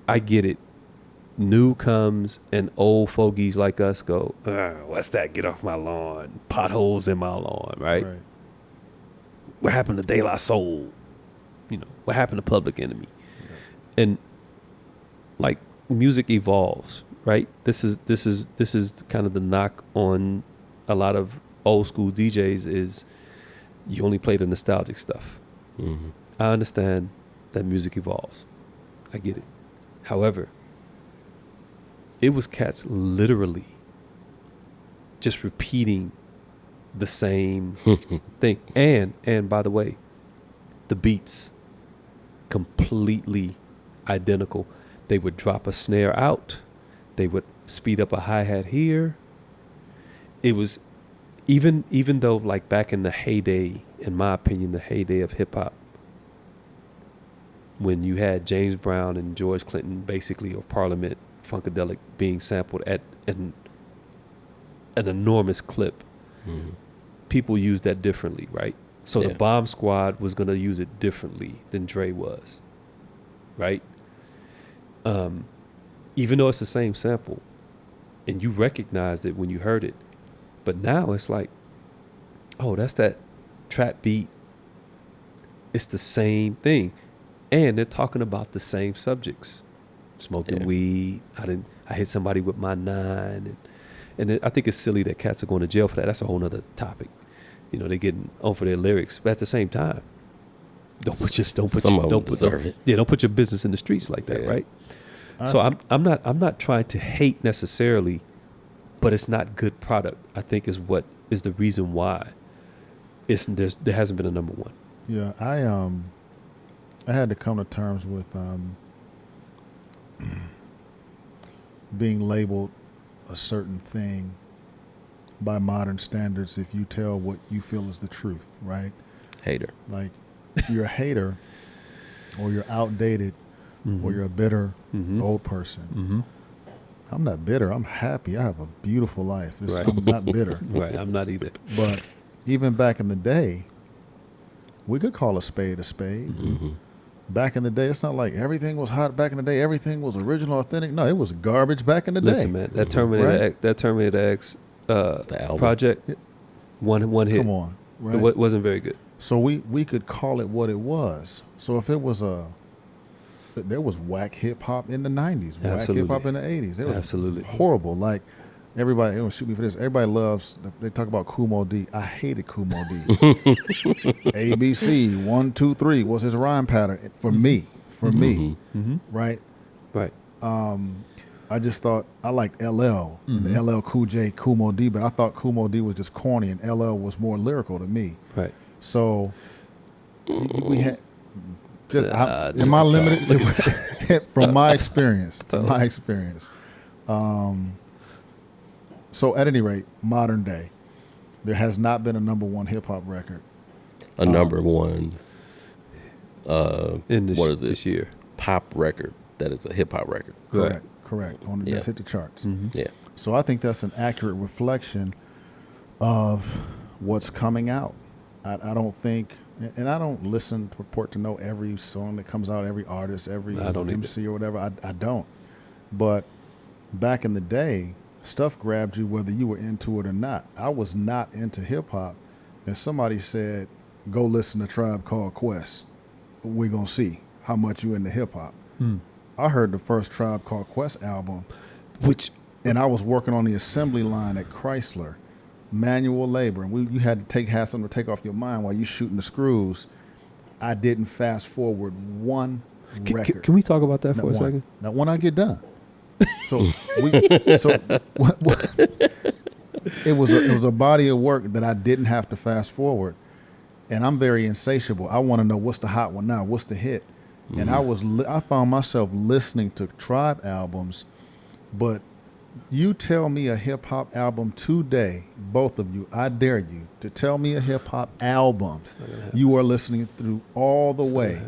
I get it. New comes and old fogies like us go, what's that? Get off my lawn. Potholes in my lawn, right? What happened to De La Soul? You know, what happened to Public Enemy? Yeah. And like music evolves, right? This is kind of the knock on a lot of old school DJs is you only play the nostalgic stuff. Mm-hmm. I understand that music evolves. I get it. However, it was cats literally just repeating the same thing. And by the way, the beats completely identical. They would drop a snare out. They would speed up a hi-hat here. It was even though like back in the heyday, in my opinion, the heyday of hip hop, when you had James Brown and George Clinton basically, or Parliament, Funkadelic being sampled at an enormous clip, people used that differently, right? So the Bomb Squad was going to use it differently than Dre was, right? Even though it's the same sample, and you recognized it when you heard it, but now it's like, oh, that's that trap beat. It's the same thing, and they're talking about the same subjects. Smoking weed. I hit somebody with my 9, and I think it's silly that cats are going to jail for that. That's a whole nother topic. You know, they're getting on for their lyrics, but at the same time, don't put your business in the streets like that, right? So I'm not trying to hate necessarily, but it's not good product. I think is what is the reason why there hasn't been a number one. Yeah, I had to come to terms with being labeled a certain thing by modern standards if you tell what you feel is the truth, right? Hater. Like, you're a hater, or you're outdated, or you're a bitter old person. I'm not bitter. I'm happy. I have a beautiful life. Right. I'm not bitter. Right, I'm not either. But even back in the day, we could call a spade a spade. Back in the day, it's not like everything was hot back in the day. Everything was original, authentic. No, it was garbage back in the day. Listen, man, that Terminator X project, one hit. Come on, right? It wasn't very good. So we could call it what it was. So if it was there was whack hip hop in the 90s, whack hip hop in the 80s. It was absolutely horrible. Like, everybody, don't shoot me for this. Everybody loves, they talk about Kumo D. I hated Kumo D. ABC 1 2 3 was his rhyme pattern for me. Right? Right. I just thought I liked LL, the LL Cool J, Kumo D, but I thought Kumo D was just corny and LL was more lyrical to me. Right. So we had. Am I limited? From my experience. So at any rate, modern day, there has not been a number one hip hop record. A number one. In what is it? This year? Pop record that is a hip hop record. Correct. That's hit the charts. Yeah. So I think that's an accurate reflection of what's coming out. I don't think. And I don't purport to know every song that comes out, every artist, every MC or whatever. I don't. But back in the day, stuff grabbed you whether you were into it or not. I was not into hip hop, and somebody said, "Go listen to Tribe Called Quest. We're gonna see how much you into hip hop." I heard the first Tribe Called Quest album, and I was working on the assembly line at Chrysler. Manual labor, and you had to have something to take off your mind while you shooting the screws. I didn't fast forward one record. Can we talk about that for a second? Now, when I get done, it was a body of work that I didn't have to fast forward, and I'm very insatiable. I want to know what's the hot one now, what's the hit, and I found myself listening to Tribe albums, but. You tell me a hip-hop album today, both of you, I dare you, to tell me a hip-hop album you are listening through all the way.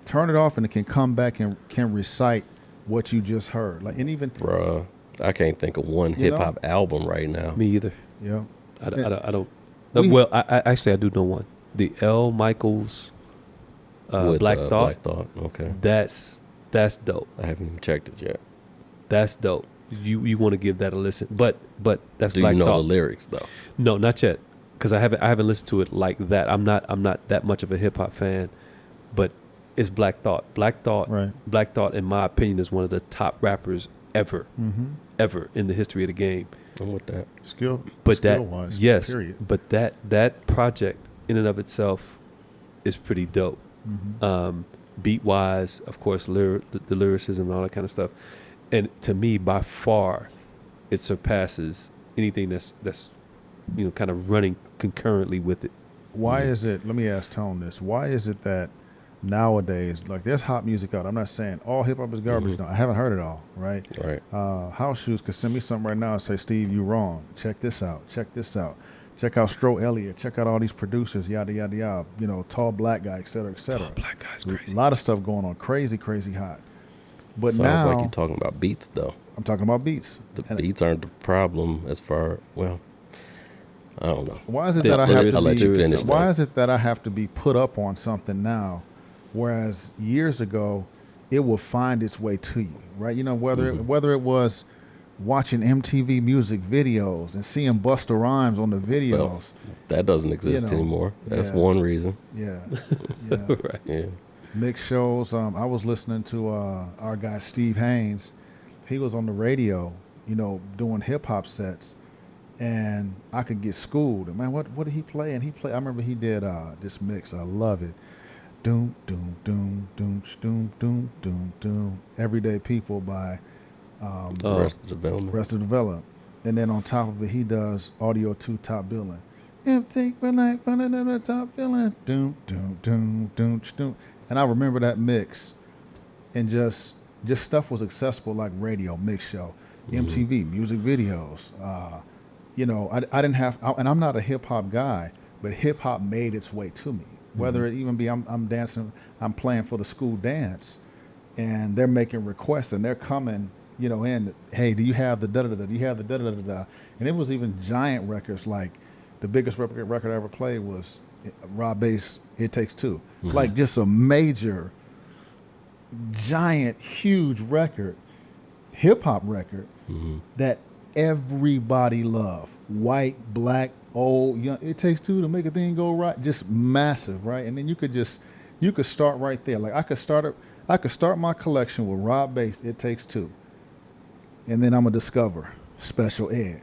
Turn it off and it can come back and can recite what you just heard. Like, and even... Bruh, I can't think of one hip-hop album right now. Me either. Yeah. I don't... Well, I do know one. The L. Michaels Black Thought. Black Thought, okay. That's dope. I haven't even checked it yet. That's dope. You want to give that a listen, but that's Do Black you know Thought. the lyrics though? No, not yet, because I haven't listened to it like that. I'm not that much of a hip hop fan, but it's Black Thought. Right. Black Thought, in my opinion, is one of the top rappers ever in the history of the game. I'm with that. But skill-wise, yes, period. but that project in and of itself is pretty dope. Beat wise, of course, the lyricism and all that kind of stuff. And to me, by far, it surpasses anything that's kind of running concurrently with it. Why is it? Let me ask Tone this. Why is it that nowadays, like, there's hot music out? I'm not saying all hip hop is garbage. No, I haven't heard it all. Right. Right. House Shoes could send me something right now and say, Steve, you wrong. Check this out. Check this out. Check out Stro Elliott. Check out all these producers. Yada yada yada. You know, tall black guy, et cetera, et cetera. Tall black guy's crazy. A lot of stuff going on. Crazy, crazy hot. But Sounds now like you're talking about beats though. I'm talking about beats. The beats aren't the problem as far, well, I don't know. Why is it that I have to I'll let you finish. Why is it that I have to be put up on something now, whereas years ago, it will find its way to you, right? You know, whether it was watching MTV music videos and seeing Busta Rhymes on the videos. Well, that doesn't exist anymore. That's one reason. Yeah. Right. Yeah. Mix shows. I was listening to our guy Steve Haynes. He was on the radio, doing hip hop sets, and I could get schooled. And man, what did he play? And I remember he did this mix. I love it. Doom doom doom doom doom doom doom doom. Everyday People by Arrested Development. And then on top of it, he does Audio 2 Top Billing. Take my life under the top billing. Doom doom doom doom doom. And I remember that mix, and just stuff was accessible, like radio, mix show, MTV, music videos. I didn't have, and I'm not a hip hop guy, but hip hop made its way to me. Whether it even be I'm dancing, I'm playing for the school dance, and they're making requests, and they're coming, in. Hey, do you have the da da da? Do you have the da da da da? And it was even giant records. Like the biggest record I ever played was Rob Bass, It Takes Two. Like just a major, giant, huge record, hip hop record that everybody loved. White, black, old, young. It takes two to make a thing go right. Just massive, right? And then you could start right there. Like I could start my collection with Rob Bass, It Takes Two, and then I'm gonna discover Special Ed,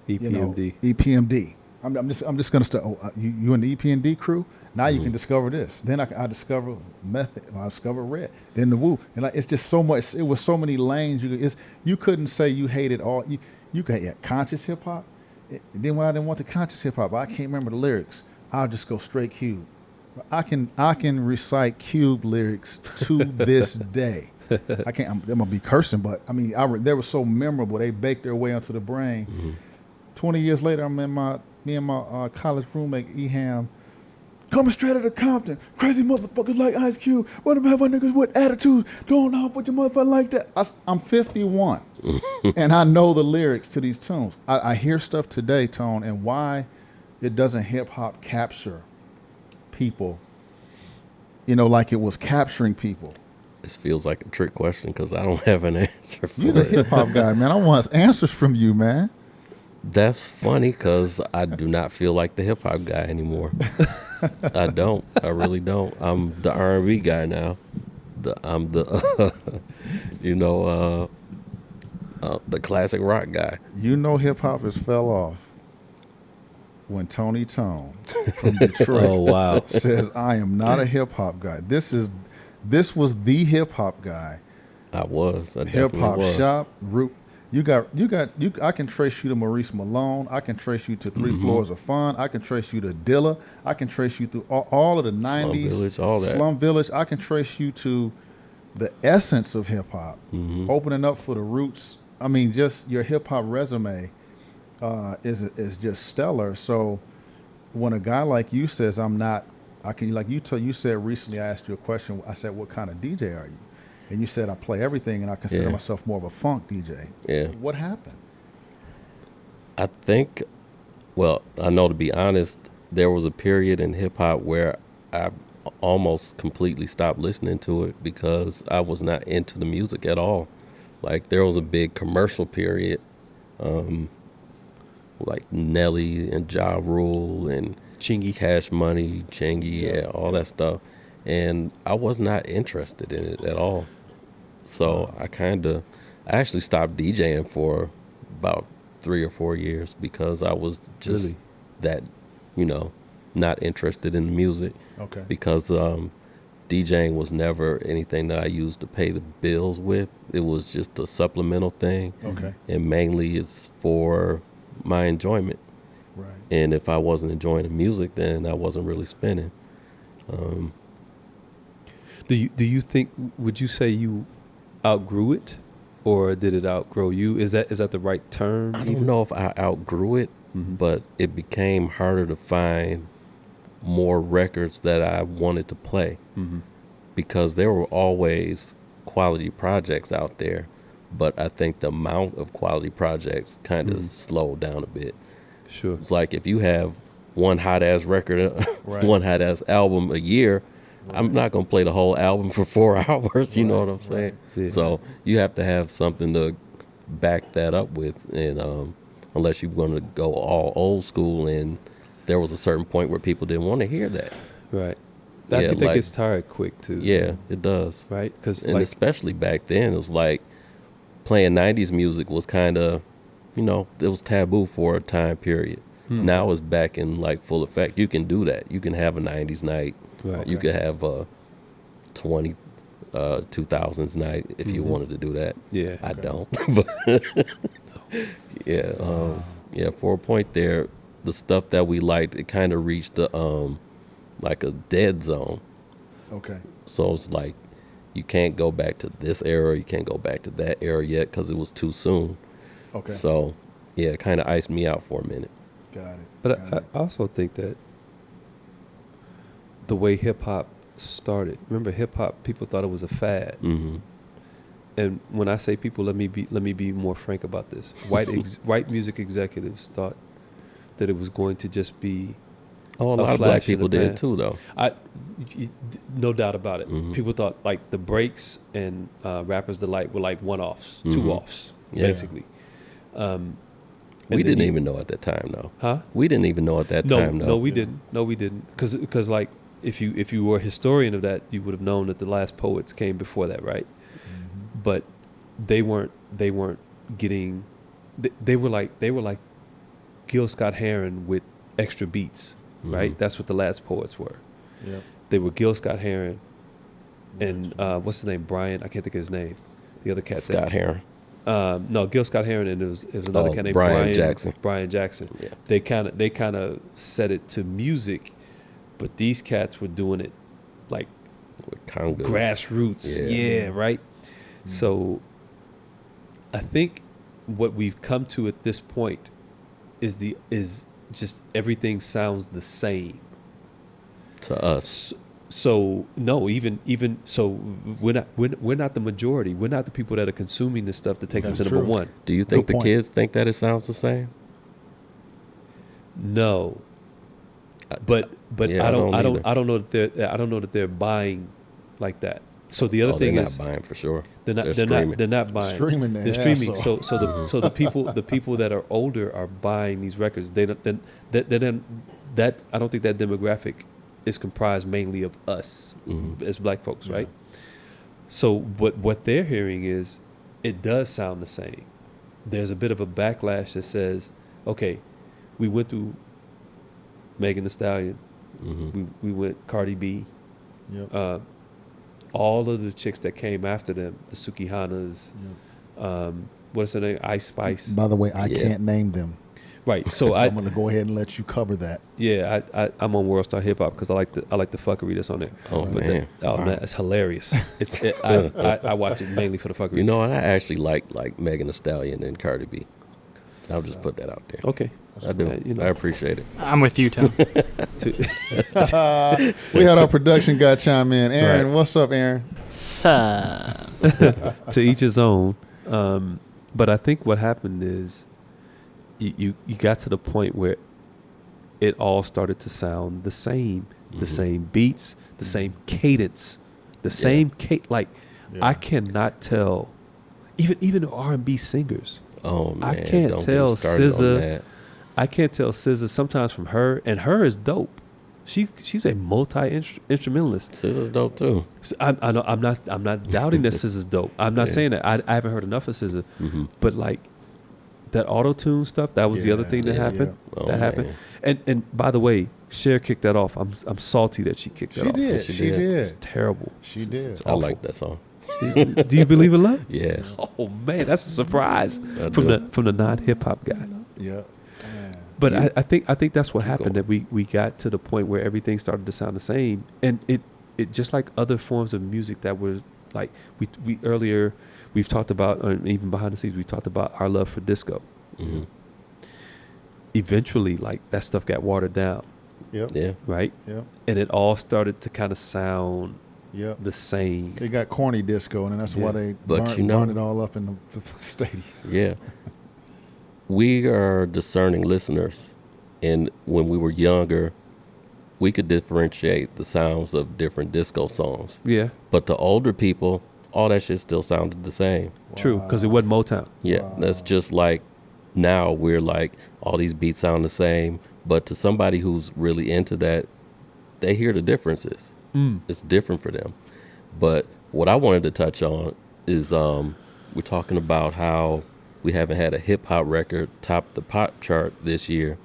EPMD. I'm just gonna start. Oh, you in the EPMD crew? Now you can discover this. Then I discover Method. I discover Red. Then the Wu. And it's just so much. It was so many lanes. You couldn't say you hated all. You could conscious hip hop. Then when I didn't want the conscious hip hop, I can't remember the lyrics. I'll just go straight Cube. I can recite Cube lyrics to this day. I can't. I'm gonna be cursing, but I mean, they were so memorable. They baked their way onto the brain. 20 years later, me and my college roommate Eham, coming straight out of Compton, crazy motherfuckers like Ice Cube. What about niggas with attitude? Don't know what your motherfucker like that. I'm 51, and I know the lyrics to these tunes. I hear stuff today, Tone, and why it doesn't hip hop capture people, like it was capturing people. This feels like a trick question because I don't have an answer for You're the hip hop guy, man. I want answers from you, man. That's funny because I do not feel like the hip hop guy anymore. I don't. I really don't. I'm the R&B guy now. I'm the the classic rock guy. Hip hop has fell off when Tony Tone from Detroit says, "I am not a hip hop guy." This was the hip hop guy. I was. Hip hop shop root. You I can trace you to Maurice Malone. I can trace you to Three Floors of Fun. I can trace you to Dilla. I can trace you through all of the 90s. Slum Village, all that. Slum Village. I can trace you to the essence of hip hop. Opening up for the roots. I mean, just your hip hop resume is just stellar. So when a guy like you says, I'm not, you said recently, I asked you a question. I said, what kind of DJ are you? And you said, I play everything, and I consider myself more of a funk DJ. Yeah. What happened? I think, I know, to be honest, there was a period in hip hop where I almost completely stopped listening to it because I was not into the music at all. Like there was a big commercial period, like Nelly and Ja Rule and Chingy. Cash Money, Chingy, yeah, all that stuff. And I was not interested in it at all. So I actually stopped DJing for about 3 or 4 years because I was just Really? that, not interested in the music. Okay. Because DJing was never anything that I used to pay the bills with. It was just a supplemental thing. Okay. And mainly it's for my enjoyment. Right. And if I wasn't enjoying the music, then I wasn't really spinning. Do you think, would you say you outgrew it, or did it outgrow you? Is that the right term? I don't know if I outgrew it, but it became harder to find more records that I wanted to play because there were always quality projects out there, but I think the amount of quality projects kind of slowed down a bit. Sure. It's like if you have one hot ass record, Right. one hot ass album a year, I'm not going to play the whole album for 4 hours. You know what I'm saying? Yeah. So you have to have something to back that up with. And unless you're going to go all old school, and there was a certain point where people didn't want to hear that. Right. I Yeah, think like- it gets tired quick too. Yeah, it does. Right. Because And especially back then, it was like playing 90s music was kind of, it was taboo for a time period. Now it's back in like full effect. You can do that. You can have a 90s night. right. You could have a 2000s night if you wanted to do that. Yeah. I don't. But yeah, for a point there, the stuff that we liked, it kind of reached like a dead zone. Okay. So it's like you can't go back to this era, you can't go back to that era yet because it was too soon. Okay. So yeah, it kind of iced me out for a minute. Got it. But Got I also think that the way hip hop started. Remember, hip hop, people thought it was a fad. Mm-hmm. And when I say people, let me be more frank about this. White music executives thought that it was going to just be Oh, a lot of black people did too, though. No doubt about it. Mhm. People thought like the Breaks and Rappers Delight were like one-offs, Mhm. two-offs, Yeah. basically. We didn't even know at that time, though. Huh? We didn't even know at that time, though. No, we didn't. No, we didn't. Because like if you were a historian of that, you would have known that the last poets came before that, right? But they weren't getting. They were like Gil Scott Heron with extra beats, right? Mhm. That's what the last poets were. Yep. They were Gil Scott Heron and what's his name? Brian. I can't think of his name. The other cat. Scott Heron. No, Gil Scott Heron, and it was another cat named Brian Jackson. Brian Jackson. Yeah. They kind of set it to music, but these cats were doing it like With congas. grassroots. Yeah, right. So I think what we've come to at this point is just everything sounds the same. To us. So no, even so, we're not the majority. We're not the people that are consuming this stuff that takes us to That's number true. one. Do you think Good the point. kids think that it sounds the same? No, but Yeah, I don't either. I don't know that they're buying like that. So the other thing they're is not buying for sure. they're not streaming. they're not buying. Streaming their They're ass streaming. off. So the people that are older are buying these records. They don't that I don't think that demographic is comprised mainly of us Mhm. as black folks, Yeah. right? So what they're hearing is it does sound the same. There's a bit of a backlash that says, okay, we went through Megan Thee Stallion, Mhm. we went Cardi B, Yep. all of the chicks that came after them, the Sukihanas, Yep. what's her name, Ice Spice, By the way, I Yeah. can't name them. right? So So I I'm going to go ahead and let you cover that. I'm on World Star Hip Hop because I like the fuckery that's on there. Oh, But man. Wow. Man, it's hilarious. I watch it mainly for the fuckery. You know, and I actually like Megan Thee Stallion and Cardi B. I'll just put that out there. Okay, I do. you know. I appreciate it. I'm with you, Tom. We had our production guy chime in. Aaron, Right. what's up, Aaron? So, To each his own. But I think what happened is you got to the point where it all started to sound the same. the same beats, the same cadence, the same like I cannot tell. Even R&B singers. Oh man, I can't don't tell get me started on SZA. that. I can't tell SZA sometimes from her, and her is dope. She's a multi-instrumentalist. SZA's dope too. So I know I'm not doubting that SZA's dope. I'm not saying that. I haven't heard enough of SZA, but like that auto-tune stuff, that was the other thing that happened. Oh, that happened. And by the way, Cher kicked that off. I'm salty that she kicked that off. She did. It's terrible. She did. It's I awful. like that song. Do you believe in love? Yeah. Oh man, that's a surprise I from do. the non-hip hop guy. Yeah. But I think that's what happened, that we got to the point where everything started to sound the same, and it just like other forms of music that were like we earlier we've talked about, even behind the scenes we talked about our love for disco. Mm-hmm. Eventually, like that stuff got watered down. Yep. Yeah. Right. Yep. And it all started to kind of sound the same. They got corny disco, and that's why they burn it all up in the stadium. Yeah. We are discerning listeners, and when we were younger, we could differentiate the sounds of different disco songs. Yeah. But the older people, all that shit still sounded the same. True, because it wasn't Motown. Yeah, that's just like now we're like, all these beats sound the same, but to somebody who's really into that, they hear the differences. It's different for them. But what I wanted to touch on is we're talking about how we haven't had a hip hop record top the pop chart this year.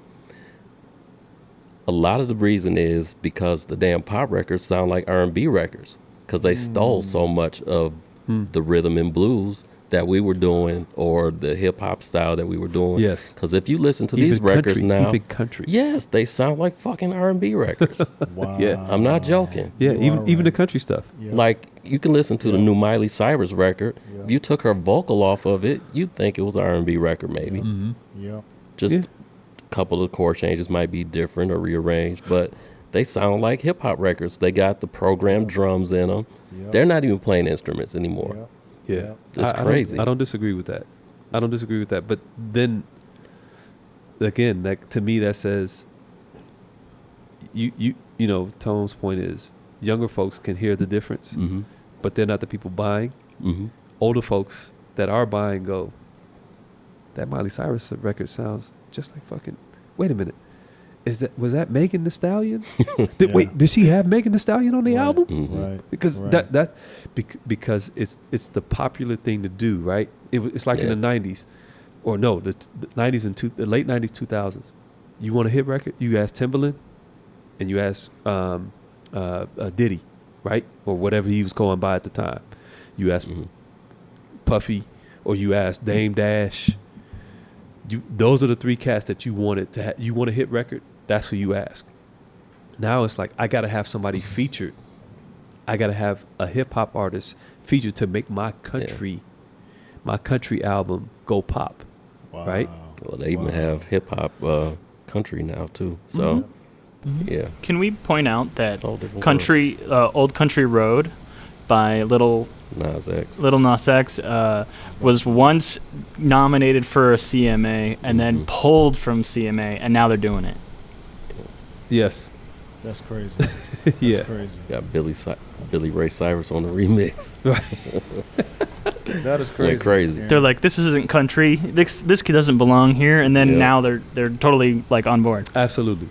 A lot of the reason is because the damn pop records sound like R&B records, because they stole so much of the rhythm and blues that we were doing, or the hip hop style that we were doing. Yes. Because if you listen to these records now, even country. yes, they sound like fucking R&B records. Wow. Yeah. I'm not joking. Yeah, You are even the right. country stuff. Yeah. Like, you can listen to the new Miley Cyrus record. Yeah. If you took her vocal off of it, you'd think it was an R&B record maybe. Yep. Just Yeah. a couple of chord changes might be different or rearranged, but they sound like hip hop records. They got the programmed drums in them. Yep. They're not even playing instruments anymore. Yep. Yeah. It's crazy. I don't disagree with that. But then again, like to me that says you know, Tone's point is younger folks can hear the difference, Mm-hmm. but they're not the people buying. Mm-hmm. Older folks that are buying go, that Miley Cyrus record sounds just like fucking, wait a minute. Was that Megan Thee Stallion? Wait, did she have Megan Thee Stallion on the album? Mm-hmm. Right. Because Right. because it's the popular thing to do, right? It's like in the 90s, or no, the 90s and the late 90s, 2000s. You want a hit record? You ask Timbaland, and you ask Diddy, right, or whatever he was going by at the time. You ask Puffy, or you ask Dame Dash. Those are the three cats that you wanted to you want a hit record. That's who you ask. Now it's like, I got to have somebody featured. I got to have a hip hop artist featured to make my country album go pop. Wow. Right? Well, they even have hip hop country now too. So yeah, Can we point out that All different country, Old Country Road by Little Nas X. Nas X was once nominated for a CMA and then pulled from CMA, and now they're doing it. Yes. That's crazy. That's Yeah. crazy. Got Billy Ray Cyrus on the remix. That is crazy. Went crazy. Yeah. They're like, this isn't country. This kid doesn't belong here, and then Yeah. now they're totally like on board. Absolutely.